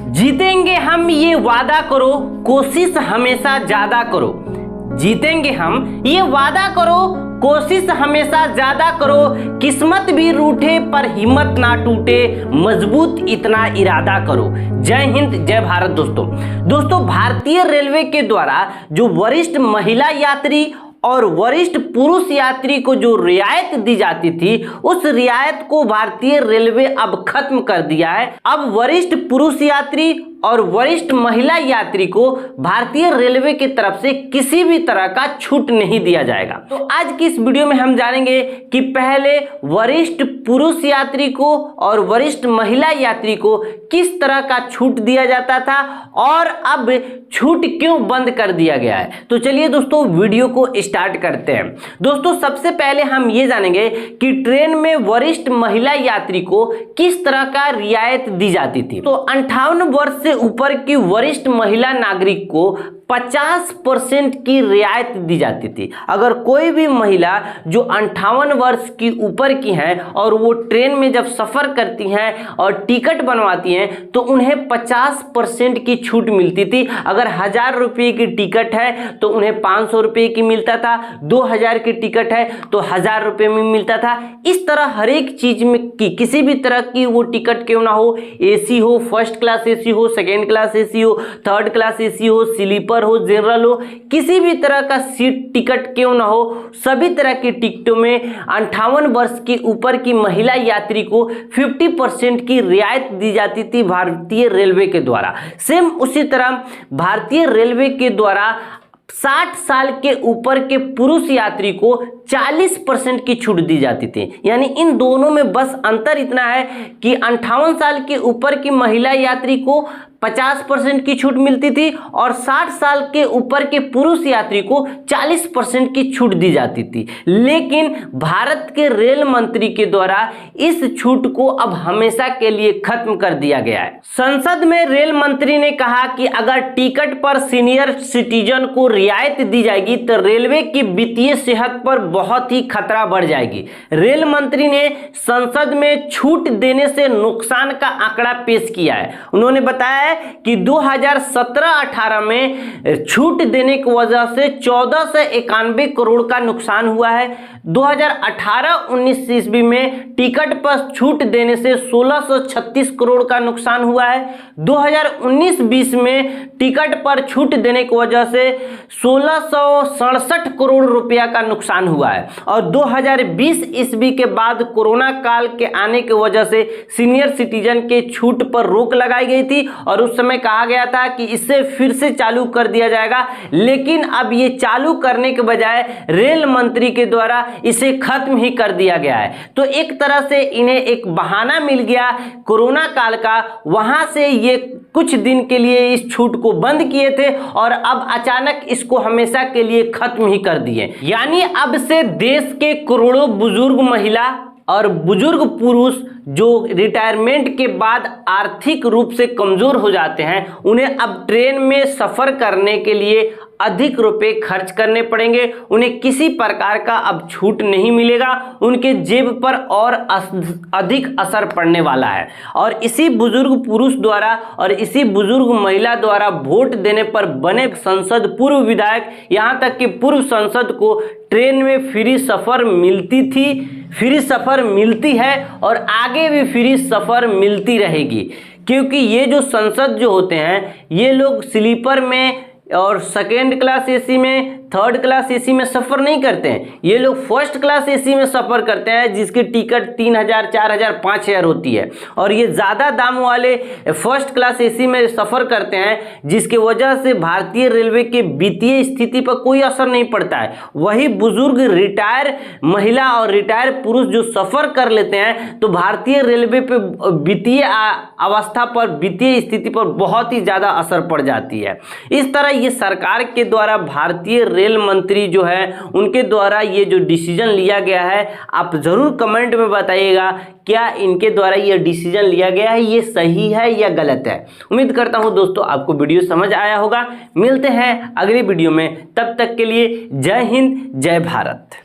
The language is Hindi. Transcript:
जीतेंगे हम ये वादा करो, कोशिश हमेशा ज्यादा करो। जीतेंगे हम ये वादा करो, कोशिश हमेशा ज्यादा करो। किस्मत भी रूठे पर हिम्मत ना टूटे, मजबूत इतना इरादा करो। जय हिंद, जय भारत। दोस्तों भारतीय रेलवे के द्वारा जो वरिष्ठ महिला यात्री और वरिष्ठ पुरुष यात्री को जो रियायत दी जाती थी, उस रियायत को भारतीय रेलवे अब खत्म कर दिया है। अब वरिष्ठ पुरुष यात्री और वरिष्ठ महिला यात्री को भारतीय रेलवे की तरफ से किसी भी तरह का छूट नहीं दिया जाएगा। तो आज की इस वीडियो में हम जानेंगे कि पहले वरिष्ठ पुरुष यात्री को और वरिष्ठ महिला यात्री को किस तरह का छूट दिया जाता था और अब छूट क्यों बंद कर दिया गया है। तो चलिए दोस्तों वीडियो को स्टार्ट करते हैं। दोस्तों सबसे पहले हम ये जानेंगे कि ट्रेन में वरिष्ठ महिला यात्री को किस तरह का रियायत दी जाती थी। तो 58 वर्ष से ऊपर की वरिष्ठ महिला नागरिक को 50% की रियायत दी जाती थी। अगर कोई भी महिला जो 58 वर्ष की ऊपर की हैं और वो ट्रेन में जब सफर करती हैं और टिकट बनवाती हैं तो उन्हें 50% की छूट मिलती थी। अगर 1000 रुपये की टिकट है तो उन्हें 500 रुपये की मिलता था, 2000 की टिकट है तो 1000 रुपये में मिलता था। इस तरह हर एक चीज में किसी भी तरह की वो टिकट क्यों ना हो, एसी हो, फर्स्ट क्लास एसी हो, सेकेंड क्लास एसी हो, थर्ड क्लास एसी हो, स्लीपर हो, जनरल हो, किसी भी तरह का सीट टिकट क्यों ना हो, सभी तरह की टिकटों में 58 वर्ष के ऊपर की महिला यात्री को 50% की रियायत दी जाती थी भारतीय रेलवे के द्वारा। सेम उसी तरह भारतीय रेलवे के द्वारा 60 साल के ऊपर के पुरुष यात्री को 40% की छूट दी जाती थी। यानी इन दोनों में बस अंतर इतना है कि 58 साल के ऊपर की महिला यात्री को 50% की छूट मिलती थी और 60 साल के ऊपर के पुरुष यात्री को 40% की छूट दी जाती थी। लेकिन भारत के रेल मंत्री के द्वारा इस छूट को अब हमेशा के लिए खत्म कर दिया गया है। संसद में रेल मंत्री ने कहा कि अगर टिकट पर सीनियर सिटीजन को रियायत दी जाएगी तो रेलवे की वित्तीय सेहत पर बहुत ही खतरा बढ़ जाएगी। रेल मंत्री ने संसद में छूट देने से नुकसान का आंकड़ा पेश किया है। उन्होंने बताया कि 2017-18 में छूट देने की वजह से 1491 करोड़ का नुकसान हुआ है। 2018-19 ईस्वी में टिकट पर छूट देने से 1636 करोड़ का नुकसान हुआ है। 2019-20 में टिकट पर छूट देने की वजह से 1667 करोड़ रुपया का नुकसान हुआ है। और 2020 ईस्वी के बाद कोरोना काल के आने की वजह से सीनियर सिटीजन के छूट पर रोक लगाई गई थी और उस समय कहा गया था कि इसे फिर से चालू कर दिया जाएगा। लेकिन अब ये चालू करने के बजाय रेल मंत्री के द्वारा इसे खत्म ही कर दिया गया है। तो एक तरह से इन्हें एक बहाना मिल गया कोरोना काल का, वहां से ये कुछ दिन के लिए इस छूट को बंद किए थे और अब अचानक इसको हमेशा के लिए खत्म ही कर दिए। यानी अब से देश के करोड़ों बुजुर्ग महिला और बुजुर्ग पुरुष जो रिटायरमेंट के बाद आर्थिक रूप से कमजोर हो जाते हैं, उन्हें अब ट्रेन में सफर करने के लिए अधिक रुपए खर्च करने पड़ेंगे। उन्हें किसी प्रकार का अब छूट नहीं मिलेगा, उनके जेब पर और अधिक असर पड़ने वाला है। और इसी बुजुर्ग पुरुष द्वारा और इसी बुजुर्ग महिला द्वारा वोट देने पर बने संसद पूर्व विधायक, यहां तक कि पूर्व सांसद को ट्रेन में फ्री सफर मिलती थी, फ्री सफर मिलती है और आगे भी फ्री सफर मिलती रहेगी। क्योंकि ये जो सांसद जो होते हैं, ये लोग स्लीपर में और सेकेंड क्लास एसी में, थर्ड क्लास एसी में सफर नहीं करते हैं। ये लोग फर्स्ट क्लास एसी में सफर करते हैं जिसकी टिकट 3000, 4000, 5000 होती है। और ये ज्यादा दाम वाले फर्स्ट क्लास एसी में सफर करते हैं, जिसकी वजह से भारतीय रेलवे के वित्तीय स्थिति पर कोई असर नहीं पड़ता है। वही बुजुर्ग रिटायर महिला और रिटायर पुरुष जो सफर कर लेते हैं तो भारतीय रेलवे पे वित्तीय अवस्था पर, वित्तीय स्थिति पर बहुत ही ज्यादा असर पड़ जाती है। इस तरह ये सरकार के द्वारा भारतीय रेल मंत्री जो है उनके द्वारा ये जो डिसीजन लिया गया है, आप जरूर कमेंट में बताइएगा क्या इनके द्वारा ये डिसीजन लिया गया है ये सही है या गलत है। उम्मीद करता हूं दोस्तों आपको वीडियो समझ आया होगा। मिलते हैं अगली वीडियो में, तब तक के लिए जय हिंद, जय भारत।